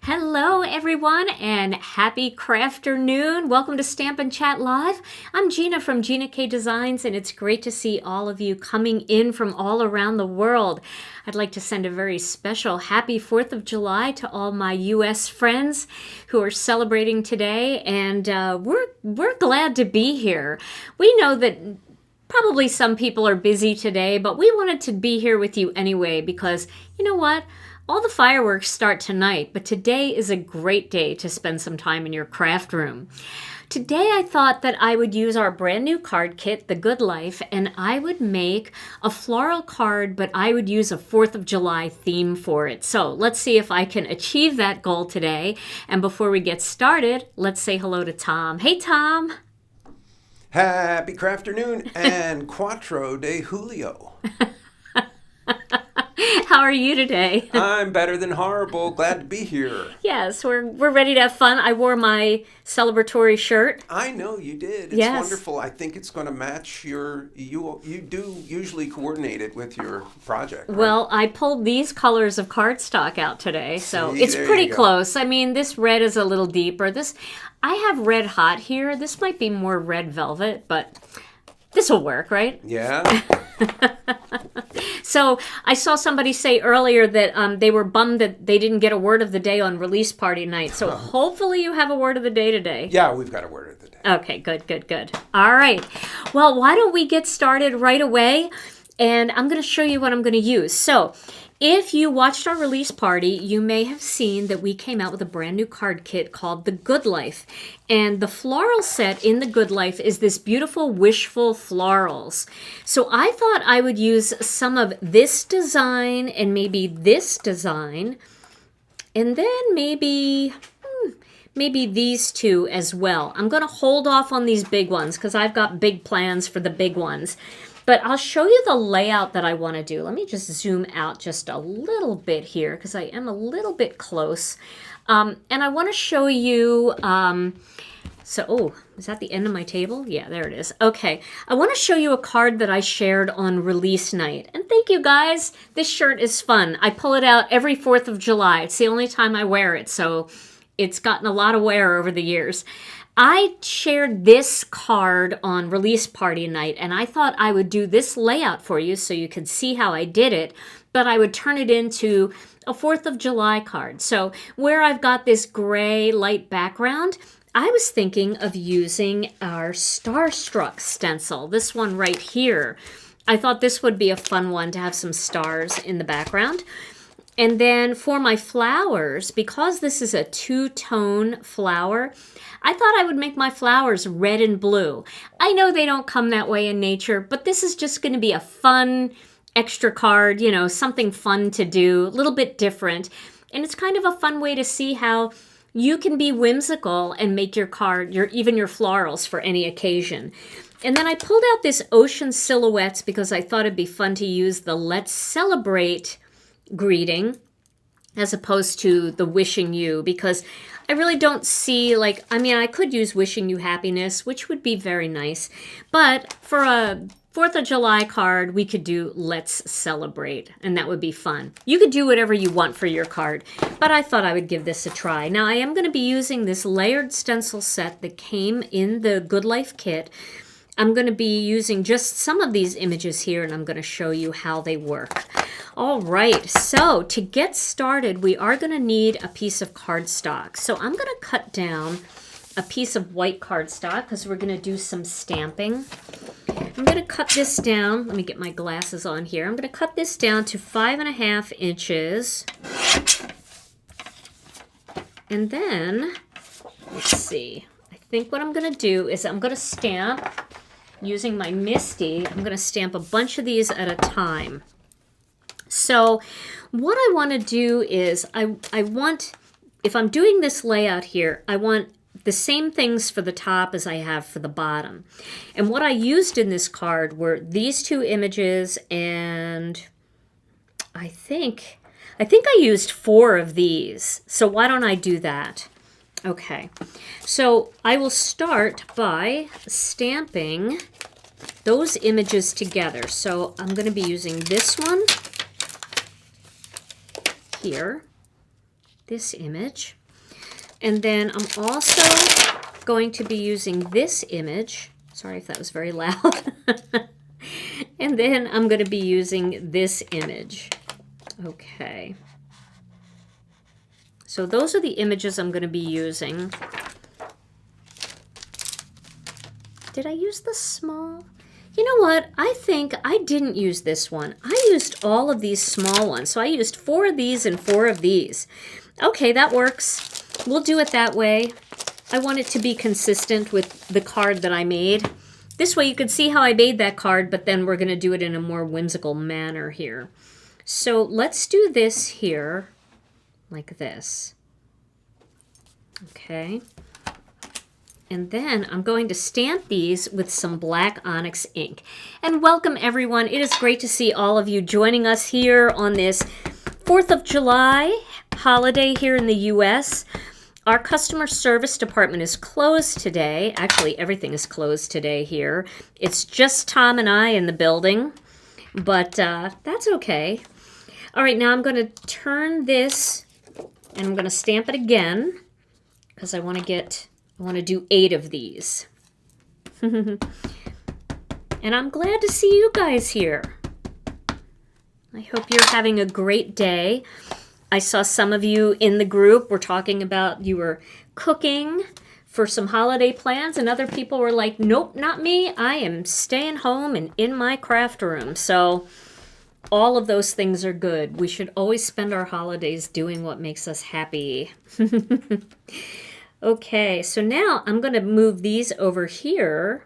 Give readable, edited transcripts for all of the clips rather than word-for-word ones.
Hello everyone and happy Crafternoon. Welcome to Stampin' Chat Live. I'm Gina from Gina K Designs and it's great to see all of you coming in from all around the world. I'd like to send a very special happy 4th of July to all my US friends who are celebrating today, and we're glad to be here. We know that probably some people are busy today, but we wanted to be here with you anyway because you know what? All the fireworks start tonight, but today is a great day to spend some time in your craft room. Today I thought that I would use our brand new card kit, The Good Life, and I would make a floral card, but I would use a 4th of July theme for it. So let's see if I can achieve that goal today. And before we get started, let's say hello to Tom. Hey, Tom. Happy Crafternoon and Quattro de Julio. How are you today? I'm better than horrible. Glad to be here. Yes, we're ready to have fun. I wore my celebratory shirt. I know you did. It's yes. Wonderful. I think it's going to match your. You do usually coordinate it with your project. Right? Well, I pulled these colors of cardstock out today, so it's pretty close. I mean, this red is a little deeper. I have red hot here. This might be more red velvet, but this will work, right? Yeah. So I saw somebody say earlier that they were bummed that they didn't get a word of the day on release party night. So hopefully you have a word of the day today. Yeah, we've got a word of the day. Okay, good. All right. Well, why don't we get started right away? And I'm going to show you what I'm going to use. So if you watched our release party, you may have seen that we came out with a brand new card kit called The Good Life. And the floral set in The Good Life is this beautiful Wishful Flowers. So I thought I would use some of this design and maybe this design, and then maybe these two as well. I'm going to hold off on these big ones because I've got big plans for the big ones. But I'll show you the layout that I want to do. Let me just zoom out just a little bit here because I am a little bit close. And I want to show you, is that the end of my table? Yeah, there it is. Okay, I want to show you a card that I shared on release night. And thank you guys. This shirt is fun. I pull it out every 4th of July. It's the only time I wear it, so it's gotten a lot of wear over the years. I shared this card on release party night, and I thought I would do this layout for you so you could see how I did it, but I would turn it into a 4th of July card. So where I've got this gray light background, I was thinking of using our Starstruck stencil, this one right here. I thought this would be a fun one to have some stars in the background. And then for my flowers, because this is a two-tone flower, I thought I would make my flowers red and blue. I know they don't come that way in nature, but this is just going to be a fun extra card, you know, something fun to do, a little bit different. And it's kind of a fun way to see how you can be whimsical and make your card, even your florals for any occasion. And then I pulled out this ocean silhouettes because I thought it'd be fun to use the Let's Celebrate greeting as opposed to the wishing you, because I really don't see, I could use wishing you happiness, which would be very nice, but for a 4th of July card, we could do Let's Celebrate, and that would be fun. You could do whatever you want for your card, but I thought I would give this a try. Now, I am going to be using this layered stencil set that came in the Good Life kit. I'm going to be using just some of these images here, and I'm going to show you how they work. All right, so to get started, we are going to need a piece of cardstock. So I'm going to cut down a piece of white cardstock because we're going to do some stamping. I'm going to cut this down. Let me get my glasses on here. I'm going to cut this down to 5.5 inches. And then, let's see. I think what I'm going to do is I'm going to stamp using my Misty. I'm going to stamp a bunch of these at a time. So what I want to do is I want, if I'm doing this layout here, I want the same things for the top as I have for the bottom. And what I used in this card were these two images, and I think I used 4 of these. So why don't I do that? Okay, so I will start by stamping those images together. So I'm going to be using this one here, this image. And then I'm also going to be using this image. Sorry if that was very loud. And then I'm going to be using this image. Okay. So those are the images I'm going to be using. Did I use the small? You know what? I think I didn't use this one. I used all of these small ones. So I used 4 of these and 4 of these. Okay, that works. We'll do it that way. I want it to be consistent with the card that I made. This way you can see how I made that card, but then we're going to do it in a more whimsical manner here. So let's do this here, like this. Okay. And then I'm going to stamp these with some black onyx ink. And welcome everyone. It is great to see all of you joining us here on this 4th of July holiday here in the US. Our customer service department is closed today. Actually, everything is closed today here. It's just Tom and I in the building, but that's okay. All right, now I'm going to turn this and I'm going to stamp it again because I want to do 8 of these. And I'm glad to see you guys here. I hope you're having a great day. I saw some of you in the group were talking about you were cooking for some holiday plans, and other people were like, nope, not me. I am staying home and in my craft room. So all of those things are good. We should always spend our holidays doing what makes us happy. Okay, so now I'm going to move these over here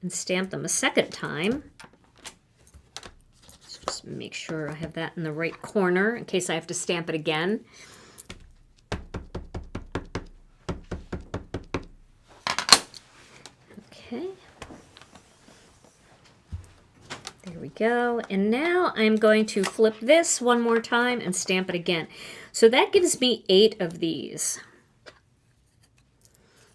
and stamp them a second time. Let's just make sure I have that in the right corner in case I have to stamp it again. Okay. There we go. And now I'm going to flip this one more time and stamp it again. So that gives me 8 of these.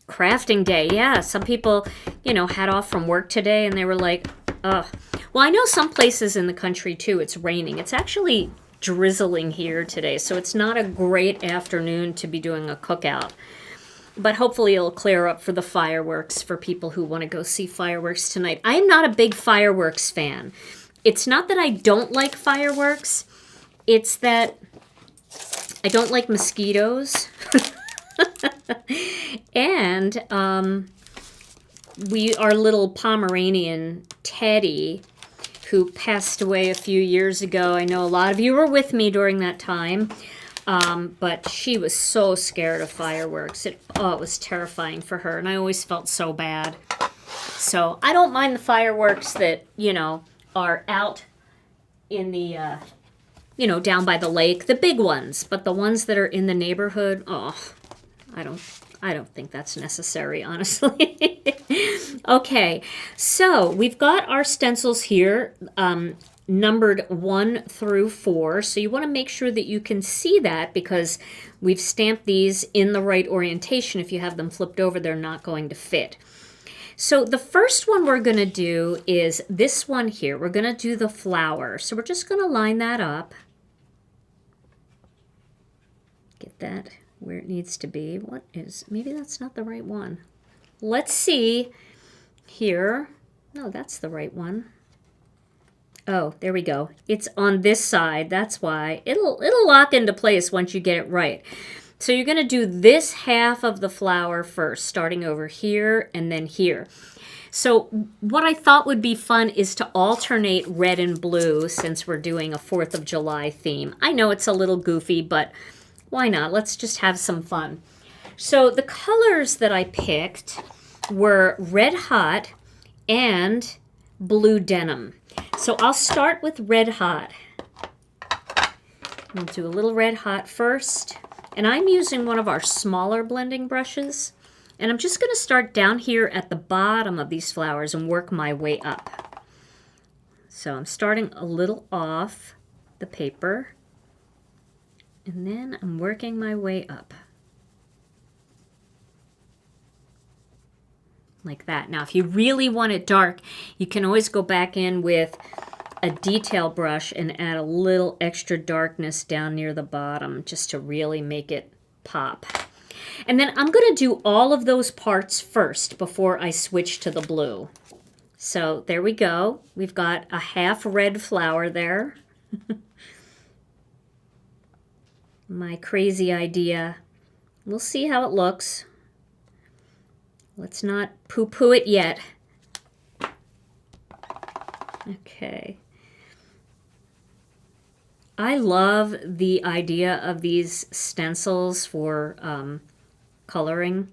Crafting day. Yeah, some people, had off from work today and they were like, ugh. Well, I know some places in the country too, it's raining. It's actually drizzling here today, so it's not a great afternoon to be doing a cookout. But hopefully it'll clear up for the fireworks for people who want to go see fireworks tonight. I am not a big fireworks fan. It's not that I don't like fireworks. It's that I don't like mosquitoes. And our little Pomeranian, Teddy, who passed away a few years ago. I know a lot of you were with me during that time. But she was so scared of fireworks. It was terrifying for her, and I always felt so bad. So I don't mind the fireworks that, are out in the, down by the lake, the big ones. But the ones that are in the neighborhood, I don't think that's necessary, honestly. Okay, so we've got our stencils here. Numbered 1 through 4. So you want to make sure that you can see that because we've stamped these in the right orientation. If you have them flipped over, they're not going to fit. So the first one we're going to do is this one here. We're going to do the flower. So we're just going to line that up. Get that where it needs to be. Maybe that's not the right one. Let's see here. No, that's the right one. Oh, there we go. It's on this side. That's why. It'll lock into place once you get it right. So you're going to do this half of the flower first, starting over here and then here. So what I thought would be fun is to alternate red and blue since we're doing a 4th of July theme. I know it's a little goofy, but why not? Let's just have some fun. So the colors that I picked were Red Hot and Blue Denim. So I'll start with Red Hot. We'll do a little Red Hot first. And I'm using one of our smaller blending brushes. And I'm just going to start down here at the bottom of these flowers and work my way up. So I'm starting a little off the paper. And then I'm working my way up. Like that. Now, if you really want it dark, you can always go back in with a detail brush and add a little extra darkness down near the bottom just to really make it pop. And then I'm going to do all of those parts first before I switch to the blue. So there we go. We've got a half red flower there. My crazy idea. We'll see how it looks. Let's not poo-poo it yet. Okay. I love the idea of these stencils for coloring,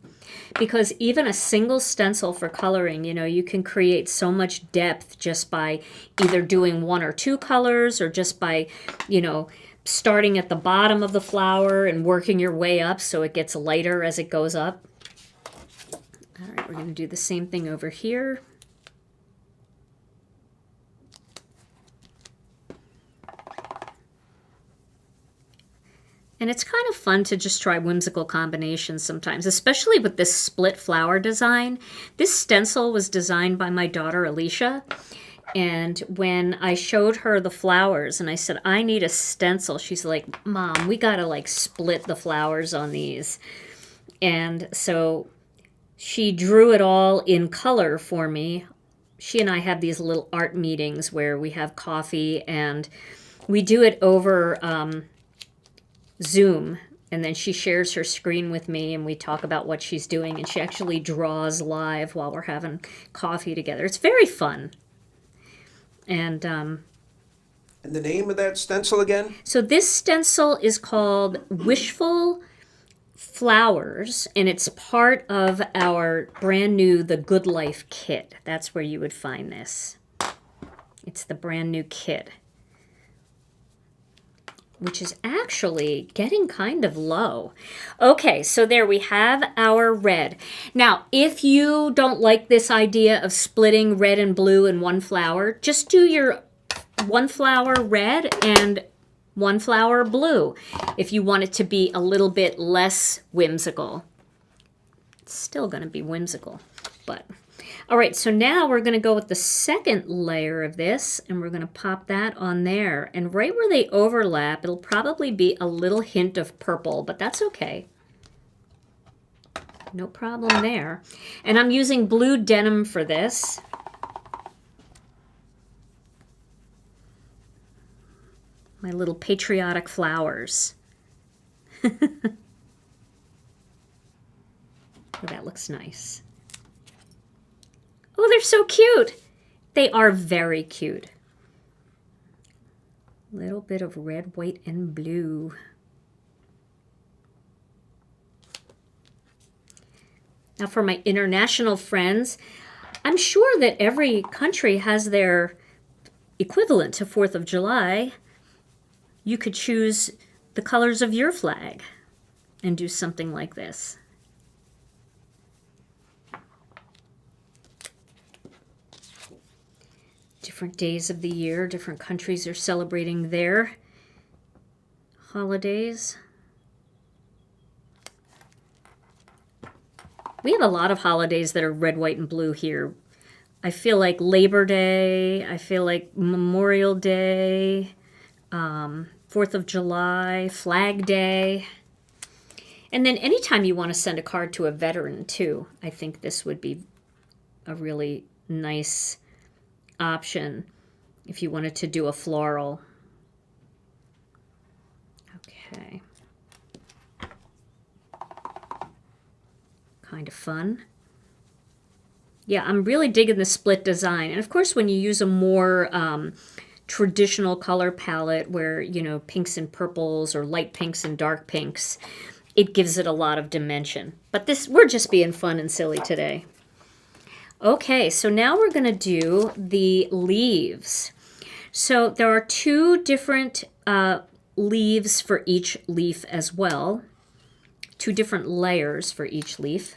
because even a single stencil for coloring, you know, you can create so much depth just by either doing one or two colors, or just by, you know, starting at the bottom of the flower and working your way up so it gets lighter as it goes up. All right, we're going to do the same thing over here. And it's kind of fun to just try whimsical combinations sometimes, especially with this split flower design. This stencil was designed by my daughter, Alicia. And when I showed her the flowers and I said, I need a stencil, she's like, Mom, we got to like split the flowers on these. And so she drew it all in color for me. She and I have these little art meetings where we have coffee and we do it over Zoom, and then she shares her screen with me and we talk about what she's doing, and she actually draws live while we're having coffee together. It's very fun. And the name of that stencil again? So this stencil is called Wishful Flowers, and it's part of our brand new The Good Life kit. That's where you would find this. It's the brand new kit, which is actually getting kind of low. Okay, so there we have our red. Now, if you don't like this idea of splitting red and blue in one flower, just do your one flower red and one flower blue if you want it to be a little bit less whimsical. It's still going to be whimsical, but... All right, so now we're going to go with the second layer of this, and we're going to pop that on there. And right where they overlap, it'll probably be a little hint of purple, but that's okay. No problem there. And I'm using blue denim for this. My little patriotic flowers. Oh, that looks nice. Oh, they're so cute. They are very cute. Little bit of red, white, and blue. Now for my international friends, I'm sure that every country has their equivalent to 4th of July. You could choose the colors of your flag and do something like this. Different days of the year, different countries are celebrating their holidays. We have a lot of holidays that are red, white, and blue here. I feel like Labor Day, I feel like Memorial Day, 4th of July, Flag Day. And then anytime you want to send a card to a veteran too, I think this would be a really nice option if you wanted to do a floral. Okay. Kind of fun. Yeah, I'm really digging the split design. And of course, when you use a more traditional color palette where, you know, pinks and purples or light pinks and dark pinks, it gives it a lot of dimension. But this, we're just being fun and silly today. Okay, so now we're going to do the leaves. So there are 2 different leaves for each leaf as well. 2 different layers for each leaf.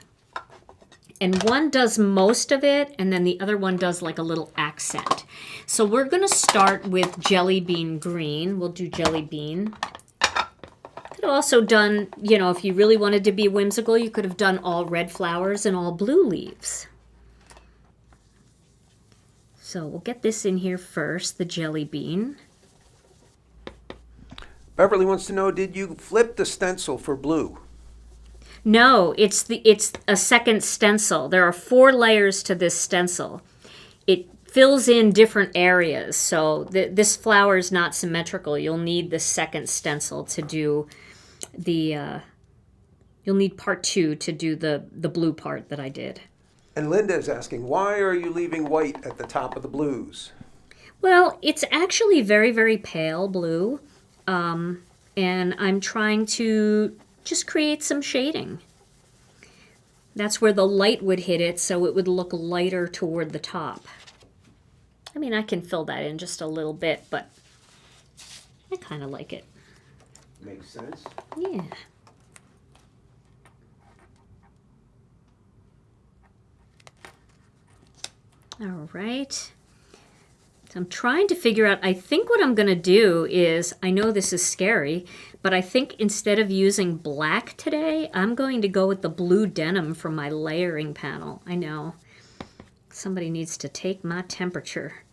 And one does most of it, and then the other one does like a little accent. So we're going to start with Jelly Bean Green. We'll do Jelly Bean. Could have also done, you know, if you really wanted to be whimsical, you could have done all red flowers and all blue leaves. So we'll get this in here first, the jelly bean. Beverly wants to know, did you flip the stencil for blue? No, it's a second stencil. There are 4 layers to this stencil. It fills in different areas, so this flower is not symmetrical. You'll need the second stencil to do the, you'll need part 2 to do the blue part that I did. And Linda is asking, why are you leaving white at the top of the blues? Well, it's actually very, very pale blue, and I'm trying to just create some shading. That's where the light would hit it, so it would look lighter toward the top. I mean, I can fill that in just a little bit, but I kind of like it. Makes sense. Yeah. All right. So I'm trying to figure out, I think what I'm going to do is, I know this is scary, but I think instead of using black today, I'm going to go with the blue denim from my layering panel. I know. Somebody needs to take my temperature.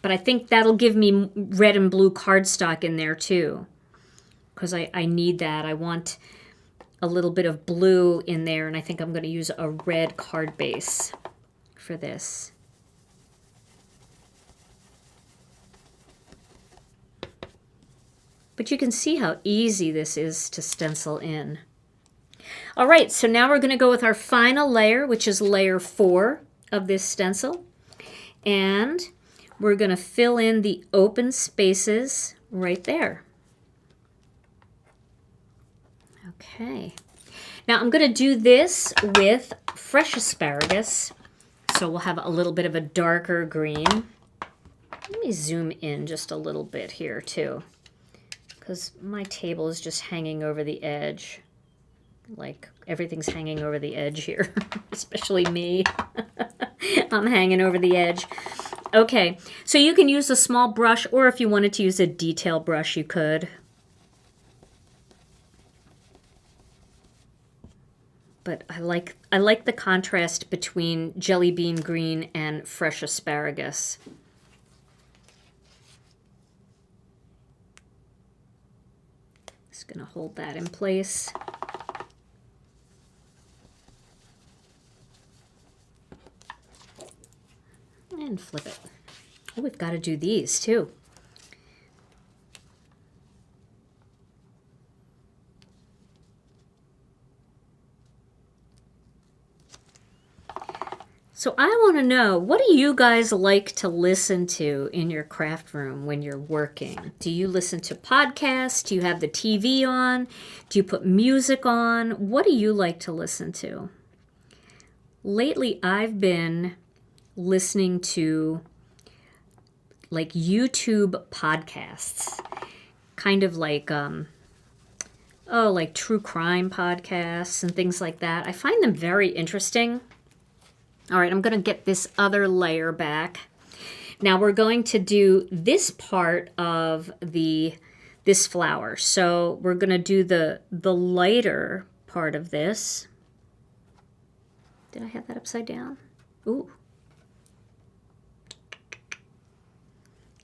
But I think that'll give me red and blue cardstock in there too, because I need that. I want a little bit of blue in there, and I think I'm going to use a red card base for this. But you can see how easy this is to stencil in. All right, so now we're going to go with our final layer, which is layer 4 of this stencil. And we're going to fill in the open spaces right there. Okay. Now I'm going to do this with fresh asparagus. So we'll have a little bit of a darker green. Let me zoom in just a little bit here too, because my table is just hanging over the edge. Like everything's hanging over the edge here, especially me. I'm hanging over the edge. Okay, so you can use a small brush, or if you wanted to use a detail brush, you could. But I like the contrast between jelly bean green and fresh asparagus. Just gonna hold that in place. And flip it. Oh, we've got to do these too. So I want to know, what do you guys like to listen to in your craft room when you're working? Do you listen to podcasts? Do you have the TV on? Do you put music on? What do you like to listen to? Lately, I've been listening to like YouTube podcasts, kind of like like true crime podcasts and things like that. I find them very interesting. All right, I'm going to get this other layer back. Now we're going to do this part of this flower. So we're going to do the lighter part of this. Did I have that upside down? Ooh.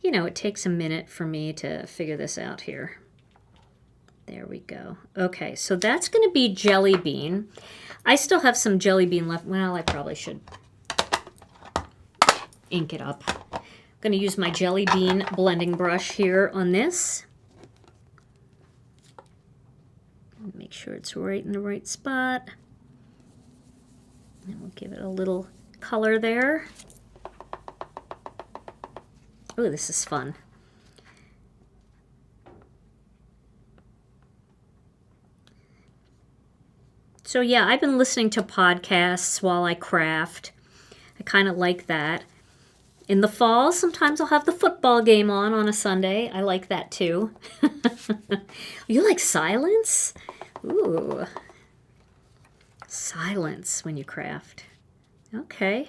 You know, it takes a minute for me to figure this out here. There we go. Okay, so that's going to be jelly bean. I still have some jelly bean left. Well, I probably should ink it up. I'm going to use my jelly bean blending brush here on this. Make sure it's right in the right spot. And we'll give it a little color there. Oh, this is fun. So yeah, I've been listening to podcasts while I craft. I kind of like that. In the fall, sometimes I'll have the football game on a Sunday. I like that too. You like silence? Ooh. Silence when you craft. Okay.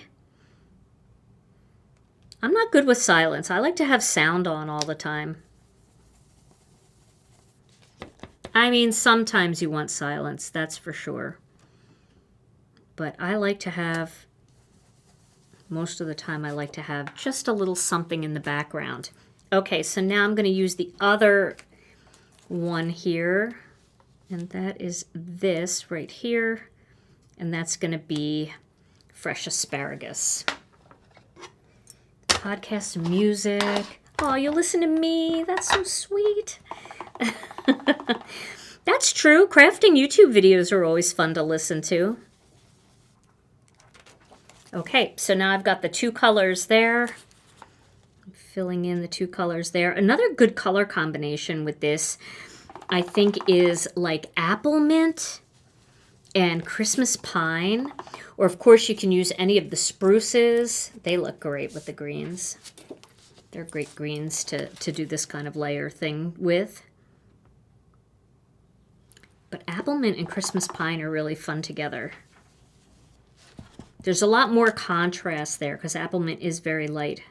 I'm not good with silence. I like to have sound on all the time. I mean, sometimes you want silence, that's for sure. But I like to have most of the time I like to have just a little something in the background. Okay, so now I'm going to use the other one here, and that is this right here, and that's going to be fresh asparagus. Podcast music. Oh, you listen to me. That's so sweet. That's true. Crafting YouTube videos are always fun to listen to. Okay, so now I've got the two colors there. I'm filling in the two colors there. Another good color combination with this, I think, is like apple mint and Christmas pine. Or, of course, you can use any of the spruces. They look great with the greens. They're great greens to do this kind of layer thing with. But apple mint and Christmas pine are really fun together. There's a lot more contrast there because apple mint is very light.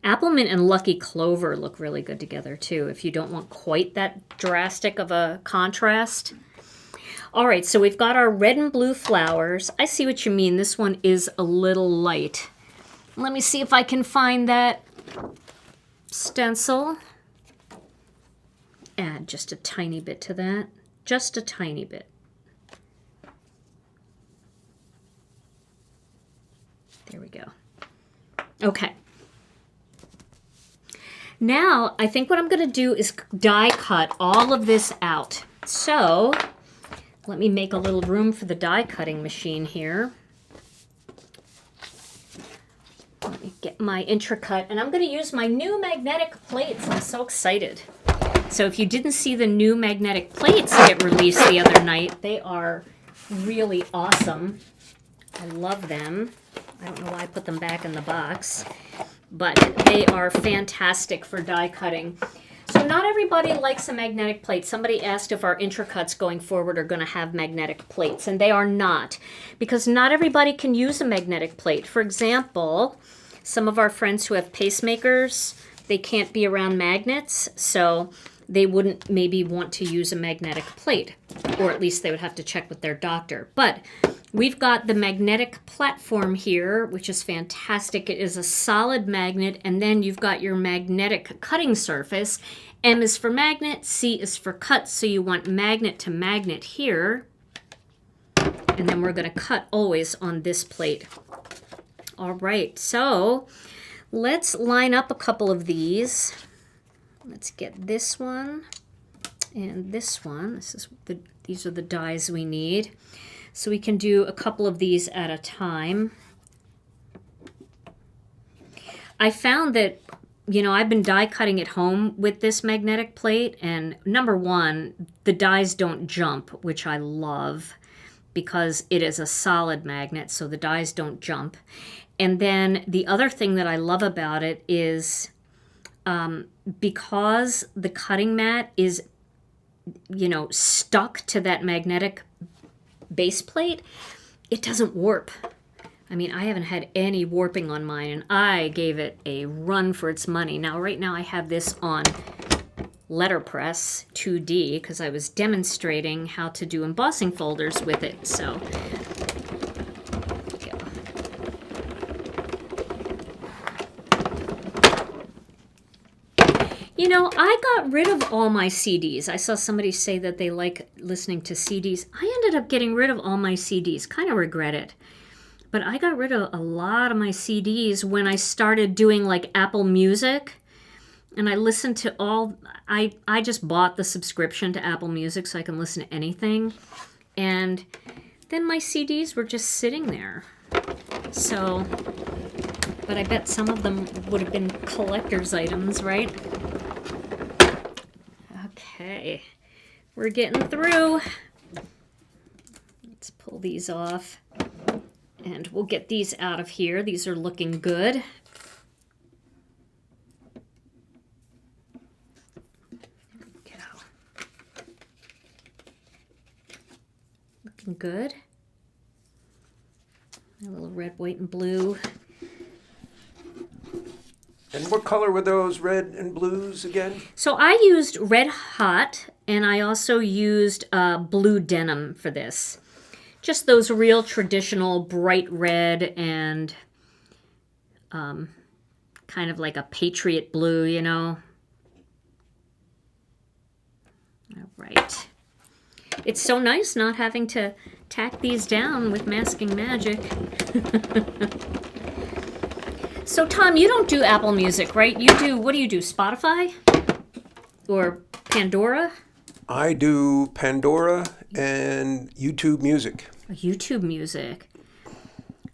Apple mint and lucky clover look really good together too if you don't want quite that drastic of a contrast. All right, so we've got our red and blue flowers. I see what you mean. This one is a little light. Let me see if I can find that stencil. Add just a tiny bit to that. Just a tiny bit. There we go. Okay. Now, I think what I'm going to do is die cut all of this out. So, let me make a little room for the die cutting machine here. Let me get my intricate, and I'm going to use my new magnetic plates. I'm so excited. So if you didn't see the new magnetic plates get released the other night, they are really awesome. I love them. I don't know why I put them back in the box, but they are fantastic for die cutting. So not everybody likes a magnetic plate. Somebody asked if our intricuts going forward are going to have magnetic plates, and they are not, because not everybody can use a magnetic plate. For example, some of our friends who have pacemakers, they can't be around magnets, so they wouldn't maybe want to use a magnetic plate, or at least they would have to check with their doctor. But we've got the magnetic platform here, which is fantastic. It is a solid magnet, and then you've got your magnetic cutting surface. M is for magnet, C is for cut, so you want magnet to magnet here. And then we're going to cut always on this plate. All right, so let's line up a couple of these. Let's get this one and this one. These are the dies we need. So we can do a couple of these at a time. I found that, you know, I've been die cutting at home with this magnetic plate, and number one, the dies don't jump, which I love because it is a solid magnet, so the dies don't jump. And then the other thing that I love about it is because the cutting mat is, you know, stuck to that magnetic base plate, it doesn't warp. I mean, I haven't had any warping on mine, and I gave it a run for its money. Now, right now I have this on letterpress 2D because I was demonstrating how to do embossing folders with it. So, you know, I got rid of all my CDs. I saw somebody say that they like listening to CDs. I ended up getting rid of all my CDs. Kind of regret it. But I got rid of a lot of my CDs when I started doing like Apple Music. And I listened to all... I just bought the subscription to Apple Music so I can listen to anything. And then my CDs were just sitting there. So... But I bet some of them would have been collector's items, right? Okay, we're getting through. Let's pull these off, and we'll get these out of here. These are looking good. There we go. Looking good. A little red, white, and blue. And what color were those red and blues again? So I used Red Hot, and I also used blue denim for this. Just those real traditional bright red and kind of like a Patriot blue, you know. All right. It's so nice not having to tack these down with masking magic. So Tom, you don't do Apple Music, right? You do, what do you do, Spotify? Or Pandora? I do Pandora and YouTube Music. YouTube Music.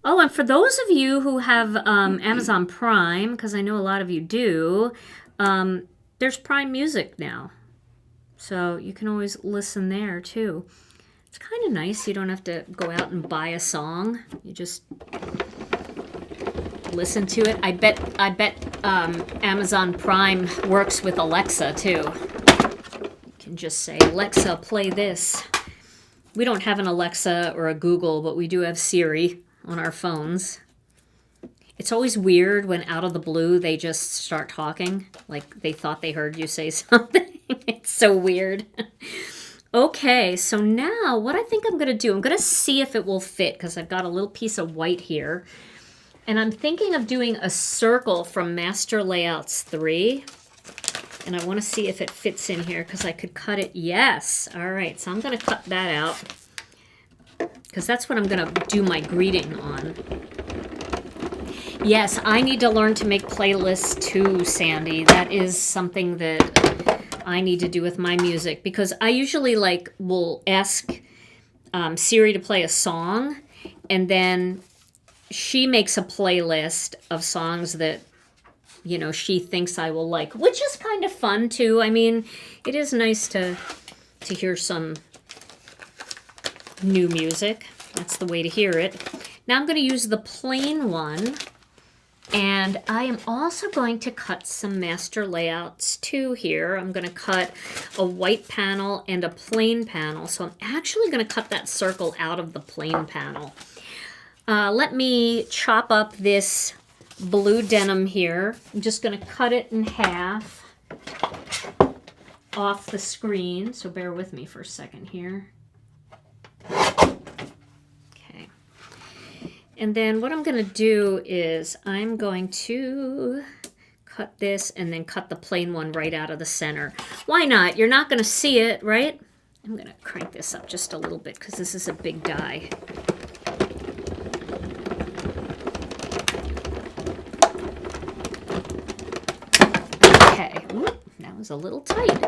Oh, and for those of you who have Amazon Prime, because I know a lot of you do, there's Prime Music now. So you can always listen there too. It's kind of nice. You don't have to go out and buy a song. You just listen to it. I bet Amazon Prime works with Alexa too. You can just say, Alexa, play this. We don't have an Alexa or a Google, but we do have Siri on our phones. It's always weird when out of the blue they just start talking, like they thought they heard you say something. It's so weird. Okay, so now what I think I'm going to do, I'm going to see if it will fit, because I've got a little piece of white here. And I'm thinking of doing a circle from Master Layouts 3. And I want to see if it fits in here, because I could cut it. Yes. All right, so I'm going to cut that out, because that's what I'm going to do my greeting on. Yes, I need to learn to make playlists too, Sandy. That is something that I need to do with my music, because I usually will ask Siri to play a song, and then she makes a playlist of songs that, you know, she thinks I will like, which is kind of fun too. I mean, it is nice to hear some new music. That's the way to hear it. Now I'm going to use the plain one, and I am also going to cut some master layouts too here. I'm going to cut a white panel and a plain panel. So I'm actually going to cut that circle out of the plain panel. Let me chop up this blue denim here. I'm just going to cut it in half off the screen. So bear with me for a second here. Okay. And then what I'm going to do is I'm going to cut this and then cut the plain one right out of the center. Why not? You're not going to see it, right? I'm going to crank this up just a little bit because this is a big die. Okay. Ooh, that was a little tight.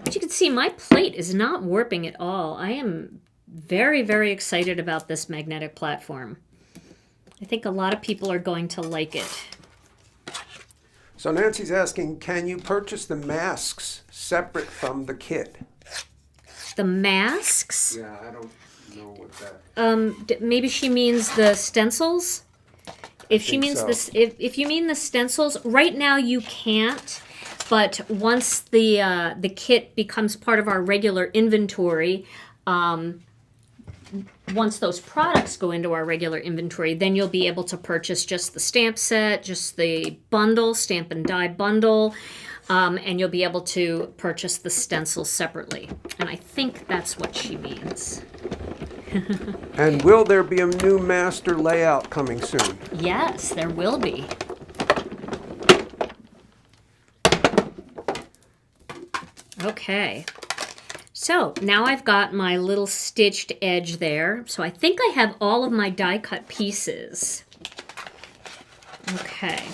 But you can see my plate is not warping at all. I am very, very excited about this magnetic platform. I think a lot of people are going to like it. So Nancy's asking, can you purchase the masks separate from the kit? The masks? Yeah, I don't know what that... Maybe she means the stencils? If she means so. this, if you mean the stencils, right now you can't. But once the kit becomes part of our regular inventory, once those products go into our regular inventory, then you'll be able to purchase just the stamp set, just the bundle, stamp and die bundle, and you'll be able to purchase the stencils separately. And I think that's what she means. And will there be a new master layout coming soon? Yes, there will be. Okay. So now I've got my little stitched edge there. So I think I have all of my die cut pieces. Okay.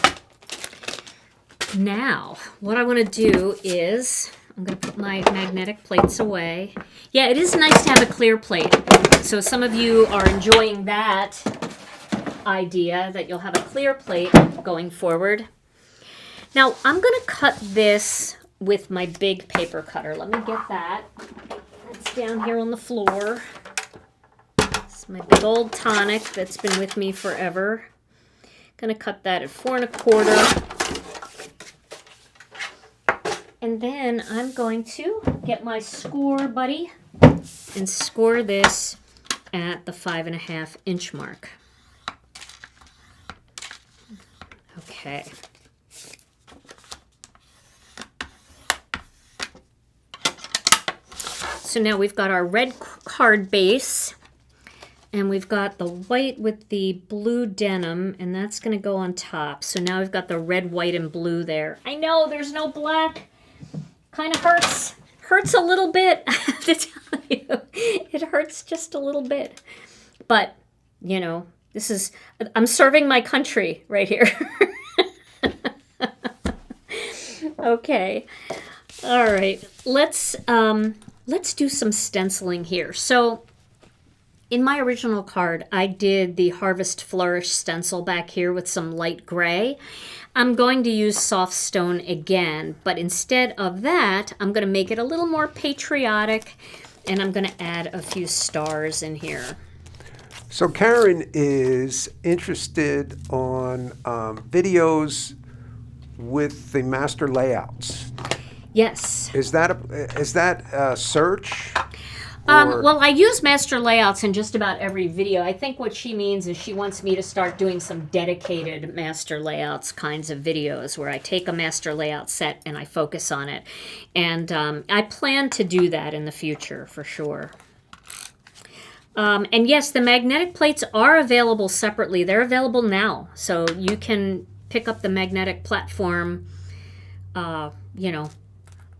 Now, what I want to do is, I'm going to put my magnetic plates away. Yeah, it is nice to have a clear plate. So some of you are enjoying that idea, that you'll have a clear plate going forward. Now, I'm going to cut this with my big paper cutter. Let me get that. It's down here on the floor. It's my big old tonic that's been with me forever. Gonna cut that at 4 1/4. And then I'm going to get my score buddy and score this at the 5 1/2 inch mark. Okay. So now we've got our red card base. And we've got the white with the blue denim, and that's going to go on top. So now we've got the red, white, and blue there. I know, there's no black. Kind of hurts. Hurts a little bit, I have to tell you. It hurts just a little bit. But, you know, I'm serving my country right here. Okay. All right. Let's do some stenciling here. So, in my original card, I did the Harvest Flourish stencil back here with some light gray. I'm going to use soft stone again, but instead of that, I'm going to make it a little more patriotic, and I'm going to add a few stars in here. So Karen is interested on videos with the master layouts. Yes. Is that a search? Well, I use master layouts in just about every video. I think what she means is she wants me to start doing some dedicated master layouts kinds of videos where I take a master layout set and I focus on it. And I plan to do that in the future for sure. And yes, the magnetic plates are available separately. They're available now. So you can pick up the magnetic platform, you know,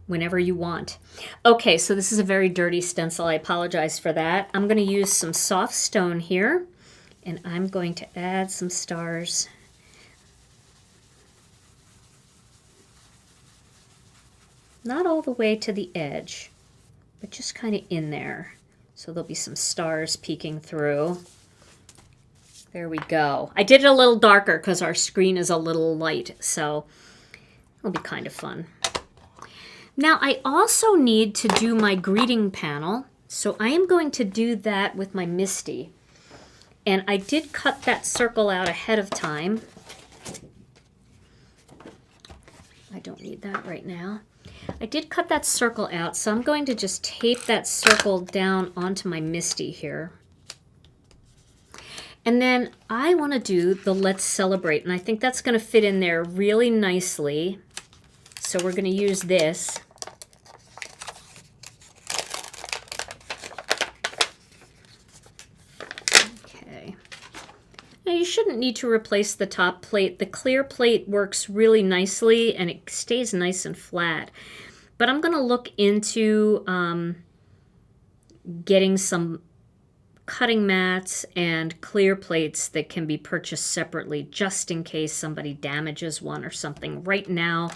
whenever you want. Okay, so this is a very dirty stencil. I apologize for that. I'm going to use some soft stone here, and I'm going to add some stars. Not all the way to the edge, but just kind of in there. So there'll be some stars peeking through. There we go. I did it a little darker because our screen is a little light, so it'll be kind of fun. Now, I also need to do my greeting panel, so I am going to do that with my Misty. And I did cut that circle out ahead of time. I don't need that right now. I did cut that circle out, so I'm going to just tape that circle down onto my Misty here. And then I want to do the Let's Celebrate, and I think that's going to fit in there really nicely. So we're going to use this. Okay. Now you shouldn't need to replace the top plate. The clear plate works really nicely and it stays nice and flat. But I'm going to look into getting some cutting mats and clear plates that can be purchased separately just in case somebody damages one or something. Right now,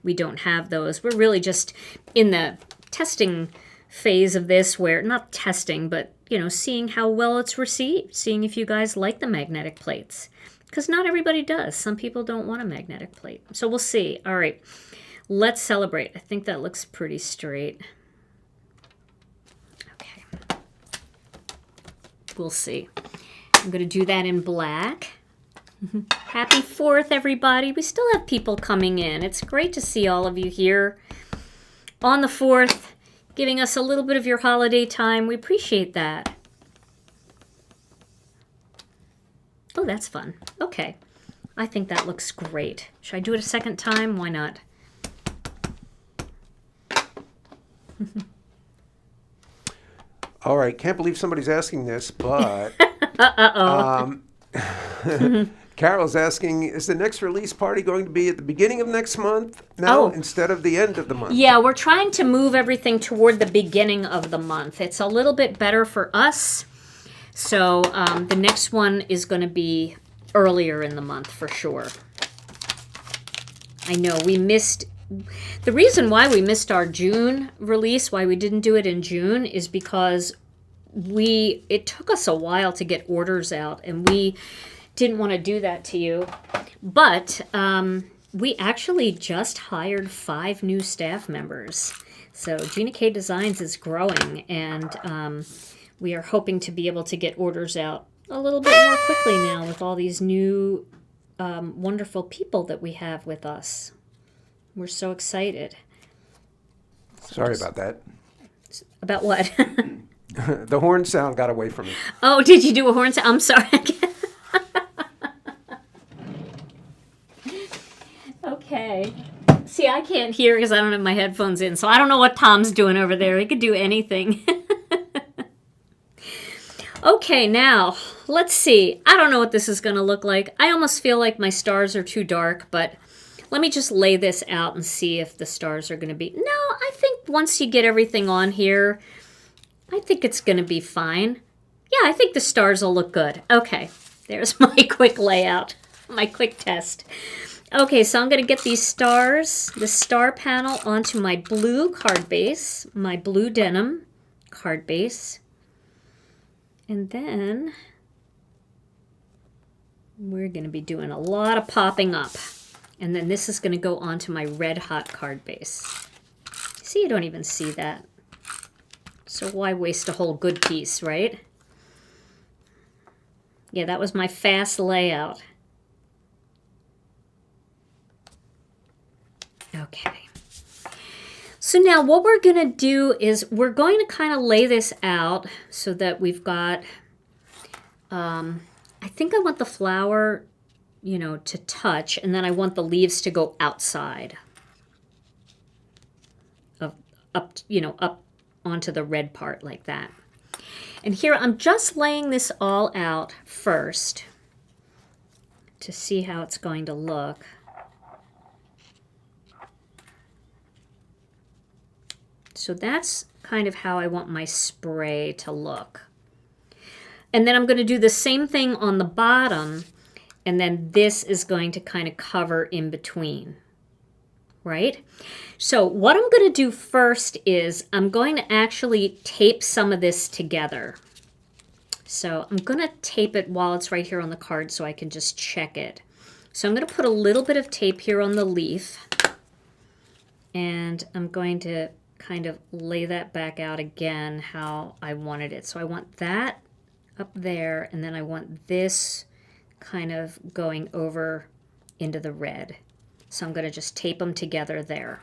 we don't have those. We're really just in the testing phase of this where, not testing, but, you know, seeing how well it's received, seeing if you guys like the magnetic plates. Because not everybody does. Some people don't want a magnetic plate. So we'll see. All right, Let's Celebrate. I think that looks pretty straight. Okay. We'll see. I'm going to do that in black. Happy 4th, everybody. We still have people coming in. It's great to see all of you here on the 4th, giving us a little bit of your holiday time. We appreciate that. Oh, that's fun. Okay. I think that looks great. Should I do it a second time? Why not? All right. Can't believe somebody's asking this, but Carol's asking, is the next release party going to be at the beginning of next month now instead of the end of the month? Yeah, we're trying to move everything toward the beginning of the month. It's a little bit better for us. So the next one is going to be earlier in the month for sure. I know we missed... The reason why we missed our June release, why we didn't do it in June, is because it took us a while to get orders out, and we didn't want to do that to you. But we actually just hired 5 new staff members. So Gina K Designs is growing, and we are hoping to be able to get orders out a little bit more quickly now with all these new wonderful people that we have with us. We're so excited. Sorry about that. About what? The horn sound got away from me. Oh, did you do a horn sound? I'm sorry. Okay. See, I can't hear because I don't have my headphones in, so I don't know what Tom's doing over there. He could do anything. Okay, now, let's see. I don't know what this is going to look like. I almost feel like my stars are too dark, but let me just lay this out and see if the stars are going to be... No, I think once you get everything on here, I think it's going to be fine. Yeah, I think the stars will look good. Okay, there's my quick layout, my quick test. Okay, so I'm going to get these stars, the star panel, onto my blue card base, my blue denim card base. And then we're going to be doing a lot of popping up. And then this is going to go onto my red hot card base. See, you don't even see that. So why waste a whole good piece, right? Yeah, that was my fast layout. Okay. So now what we're going to do is we're going to kind of lay this out so that we've got, I think I want the flower, you know, to touch, and then I want the leaves to go outside of up, you know, up onto the red part like that. And here I'm just laying this all out first to see how it's going to look. So that's kind of how I want my spray to look. And then I'm going to do the same thing on the bottom, and then this is going to kind of cover in between, right? So what I'm going to do first is I'm going to actually tape some of this together. So I'm going to tape it while it's right here on the card so I can just check it. So I'm going to put a little bit of tape here on the leaf, and I'm going to kind of lay that back out again how I wanted it. So I want that up there, and then I want this kind of going over into the red. So I'm going to just tape them together there.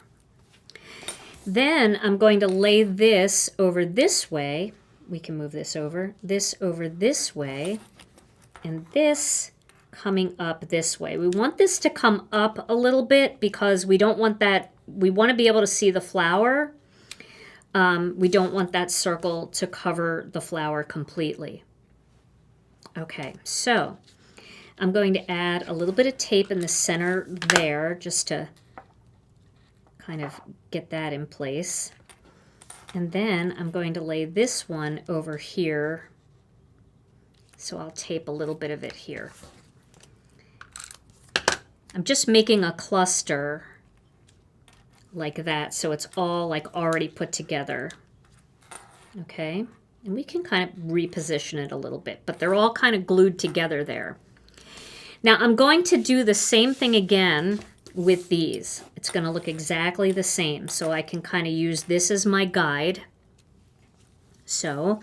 Then I'm going to lay this over this way. We can move this over this way, and this coming up this way. We want this to come up a little bit because we don't want that, we want to be able to see the flower. We don't want that circle to cover the flower completely. Okay, so I'm going to add a little bit of tape in the center there just to kind of get that in place. And then I'm going to lay this one over here. So I'll tape a little bit of it here. I'm just making a cluster like that, so it's all like already put together. Okay, and we can kind of reposition it a little bit, but they're all kind of glued together there. Now I'm going to do the same thing again with these. It's going to look exactly the same, so I can kind of use this as my guide. So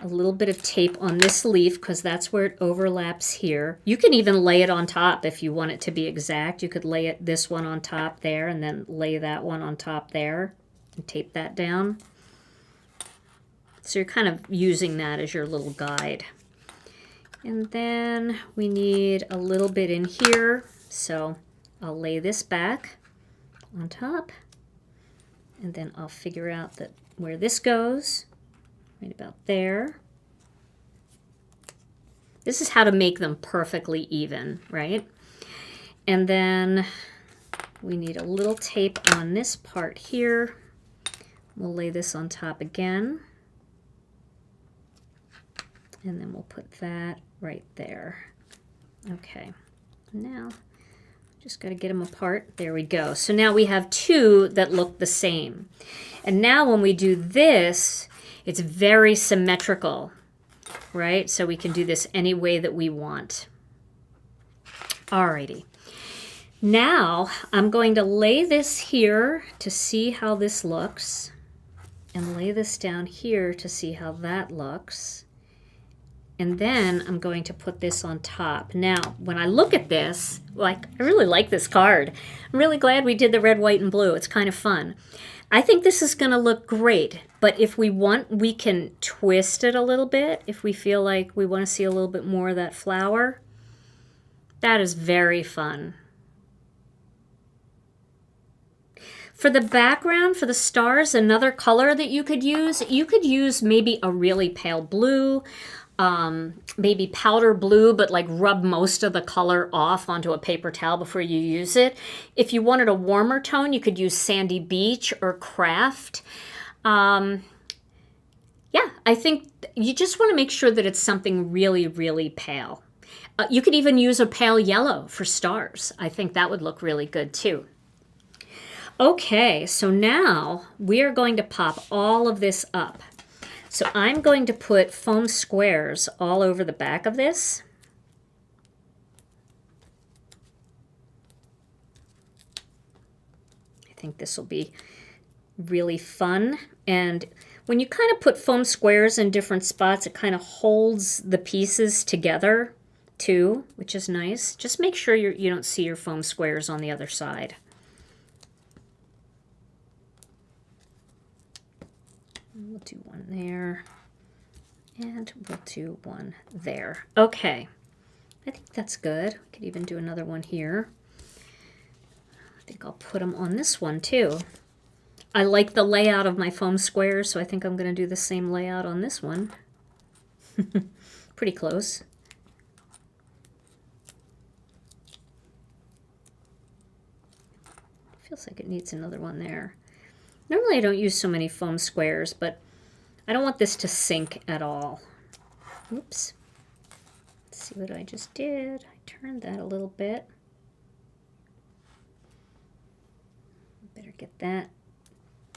a little bit of tape on this leaf because that's where it overlaps here. You can even lay it on top if you want it to be exact. You could lay it this one on top there and then lay that one on top there and tape that down. So you're kind of using that as your little guide. And then we need a little bit in here, so I'll lay this back on top, and then I'll figure out that where this goes, right about there. This is how to make them perfectly even, right? And then we need a little tape on this part here. We'll lay this on top again. And then we'll put that right there. Okay, now just got to get them apart. There we go. So now we have two that look the same. And now when we do this, it's very symmetrical, right? So we can do this any way that we want. Alrighty. Now I'm going to lay this here to see how this looks, and lay this down here to see how that looks. And then I'm going to put this on top. Now, when I look at this, like, I really like this card. I'm really glad we did the red, white, and blue. It's kind of fun. I think this is going to look great, but if we want, we can twist it a little bit if we feel like we want to see a little bit more of that flower. That is very fun. For the background, for the stars, another color that you could use maybe a really pale blue, maybe powder blue, but like rub most of the color off onto a paper towel before you use it. If you wanted a warmer tone, you could use Sandy Beach or Craft. Yeah, I think you just want to make sure that it's something really, really pale. You could even use a pale yellow for stars. I think that would look really good too. Okay, so now we are going to pop all of this up. So I'm going to put foam squares all over the back of this. I think this will be really fun. And when you kind of put foam squares in different spots, it kind of holds the pieces together too, which is nice. Just make sure you don't see your foam squares on the other side. We'll do one there, and we'll do one there. Okay, I think that's good. We could even do another one here. I think I'll put them on this one too. I like the layout of my foam squares, so I think I'm going to do the same layout on this one. Pretty close. Feels like it needs another one there. Normally I don't use so many foam squares, but I don't want this to sink at all. Oops. Let's see what I just did. I turned that a little bit. Better get that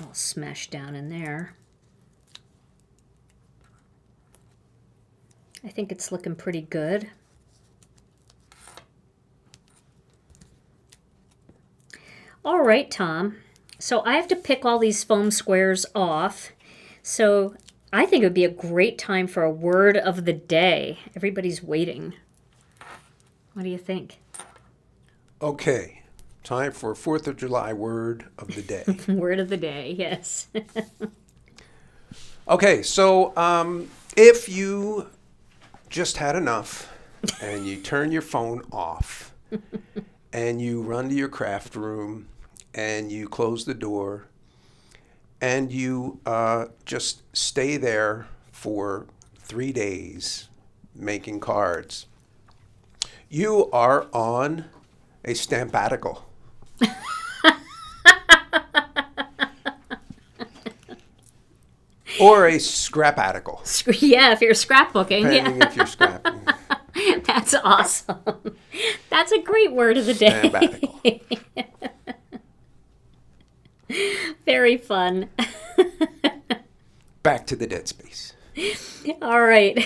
all smashed down in there. I think it's looking pretty good. All right, Tom. So I have to pick all these foam squares off. So I think it would be a great time for a word of the day. Everybody's waiting. What do you think? Okay, time for 4th of July word of the day. Word of the day, yes. Okay, so if you just had enough and you turn your phone off and you run to your craft room and you close the door and you just stay there for 3 days making cards, you are on a stampatical. Or a scrapatical. Yeah, if you're scrapbooking. Depending Yeah. if you're scrapping. That's awesome. That's a great word of the day. Stampatical. Very fun. Back to the dead space. All right.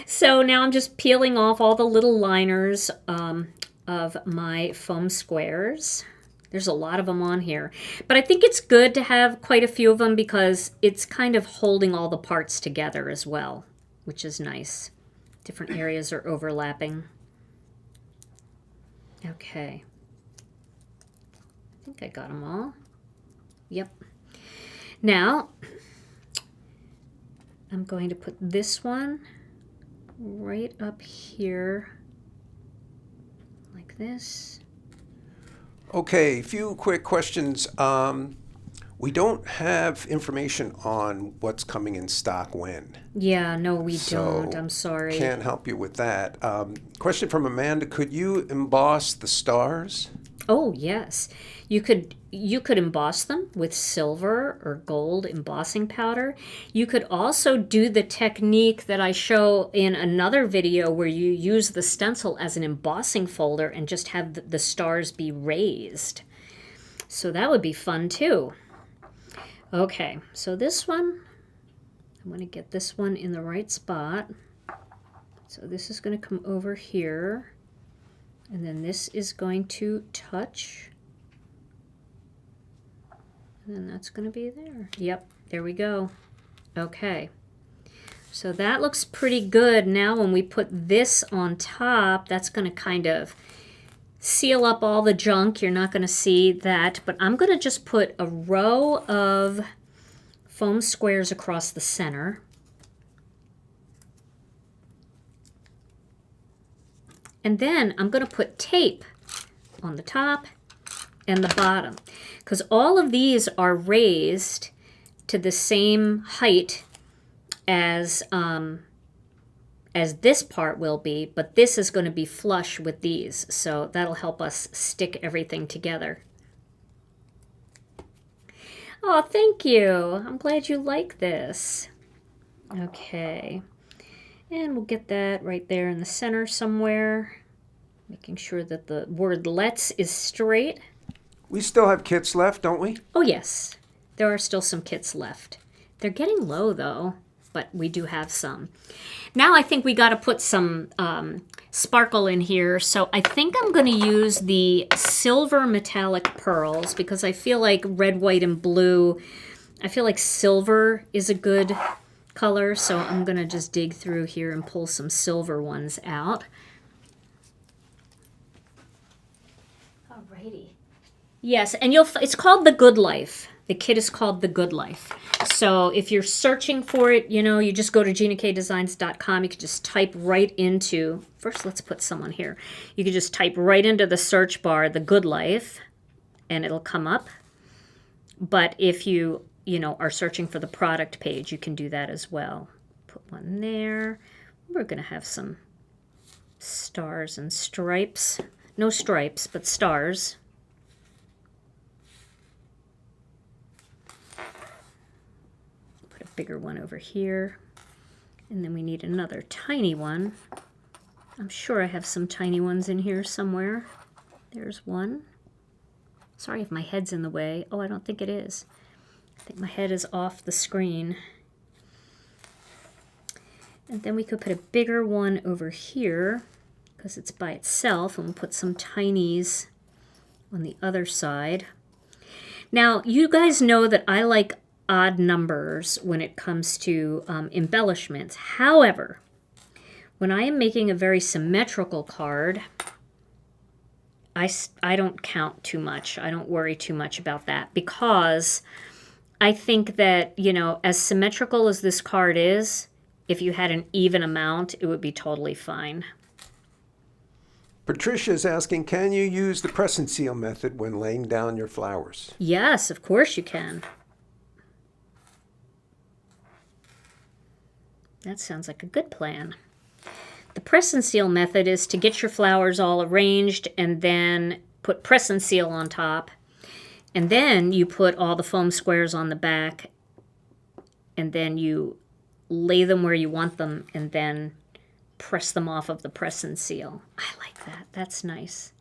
So now I'm just peeling off all the little liners of my foam squares. There's a lot of them on here. But I think it's good to have quite a few of them because it's kind of holding all the parts together as well, which is nice. Different areas are overlapping. Okay. I think I got them all. Yep. Now, I'm going to put this one right up here like this. Okay, a few quick questions. We don't have information on what's coming in stock when. Yeah, no, we So, don't. I'm sorry. Can't help you with that. Question from Amanda, could you emboss the stars? Oh, yes. You could emboss them with silver or gold embossing powder. You could also do the technique that I show in another video where you use the stencil as an embossing folder and just have the stars be raised. So that would be fun too. Okay, so this one, I'm going to get this one in the right spot. So this is going to come over here. And then this is going to touch. And then that's going to be there. Yep, there we go. Okay. So that looks pretty good. Now when we put this on top, that's going to kind of seal up all the junk. You're not going to see that. But I'm going to just put a row of foam squares across the center. And then I'm going to put tape on the top and the bottom, because all of these are raised to the same height as this part will be, but this is going to be flush with these, so that'll help us stick everything together. Oh, thank you. I'm glad you like this. Okay, and we'll get that right there in the center somewhere, making sure that the word "let's" is straight. We still have kits left, don't we? Oh yes, there are still some kits left. They're getting low though, but we do have some. Now I think we got to put some sparkle in here, so I think I'm going to use the silver metallic pearls because I feel like red, white, and blue, I feel like silver is a good color, so I'm going to just dig through here and pull some silver ones out. Alrighty. Yes, and it's called The Good Life. The kit is called The Good Life. So if you're searching for it, you know, you just go to GinaKDesigns.com. You can just type right into, first let's put some on here. You can just type right into the search bar, The Good Life, and it'll come up. But if you are searching for the product page, you can do that as well. Put one there. We're going to have some stars and stripes. No stripes, but stars. Bigger one over here, and then we need another tiny one. I'm sure I have some tiny ones in here somewhere. There's one. Sorry if my head's in the way. Oh, I don't think it is. I think my head is off the screen. And then we could put a bigger one over here because it's by itself, and we'll put some tinies on the other side. Now, you guys know that I like odd numbers when it comes to embellishments. However, when I am making a very symmetrical card, I don't count too much. I don't worry too much about that because I think that, you know, as symmetrical as this card is, if you had an even amount, it would be totally fine. Patricia's asking, can you use the press and seal method when laying down your flowers? Yes, of course you can. That sounds like a good plan. The press and seal method is to get your flowers all arranged and then put press and seal on top. And then you put all the foam squares on the back and then you lay them where you want them and then press them off of the press and seal. I like that. That's nice.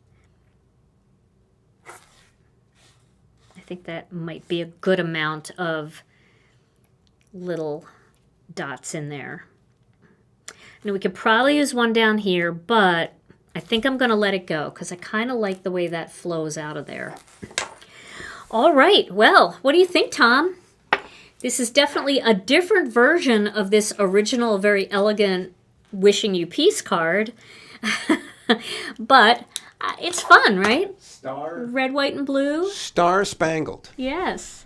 I think that might be a good amount of little dots in there. Now we could probably use one down here, but I think I'm going to let it go because I kind of like the way that flows out of there. All right, well, what do you think, Tom? This is definitely a different version of this original, very elegant Wishing You Peace card, but it's fun, right? Star. Red, white, and blue. Star spangled. Yes.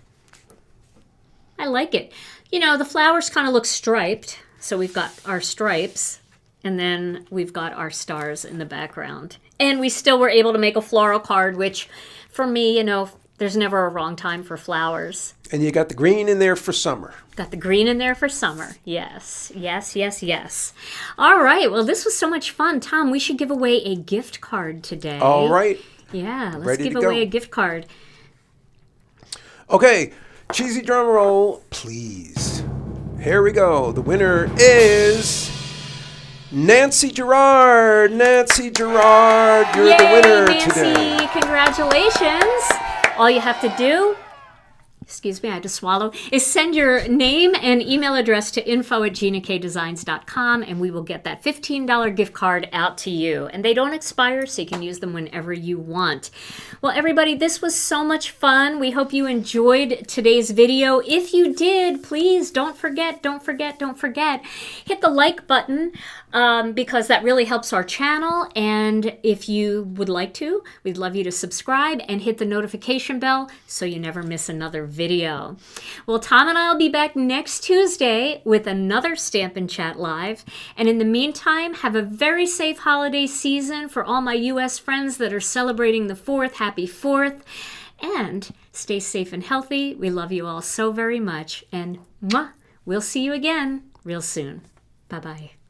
I like it. You know, the flowers kind of look striped, so we've got our stripes, and then we've got our stars in the background. And we still were able to make a floral card, which, for me, you know, there's never a wrong time for flowers. And you got the green in there for summer. Got the green in there for summer. Yes, yes, yes, yes. All right, well, this was so much fun. Tom, we should give away a gift card today. All right. Yeah, let's give away a gift card. Okay. Cheesy drum roll, please. Here we go. The winner is Nancy Gerard. Nancy Gerard, you're the winner Nancy, today. Congratulations. All you have to do, excuse me, I had to swallow, is send your name and email address to info@GinaKDesigns.com and we will get that $15 gift card out to you. And they don't expire, so you can use them whenever you want. Well, everybody, this was so much fun. We hope you enjoyed today's video. If you did, please don't forget, hit the like button because that really helps our channel. And if you would like to, we'd love you to subscribe and hit the notification bell so you never miss another video. video. Well, Tom and I will be back next Tuesday with another Stampin' Chat Live. And in the meantime, have a very safe holiday season for all my U.S. friends that are celebrating the 4th. Happy 4th. And stay safe and healthy. We love you all so very much. And we'll see you again real soon. Bye-bye.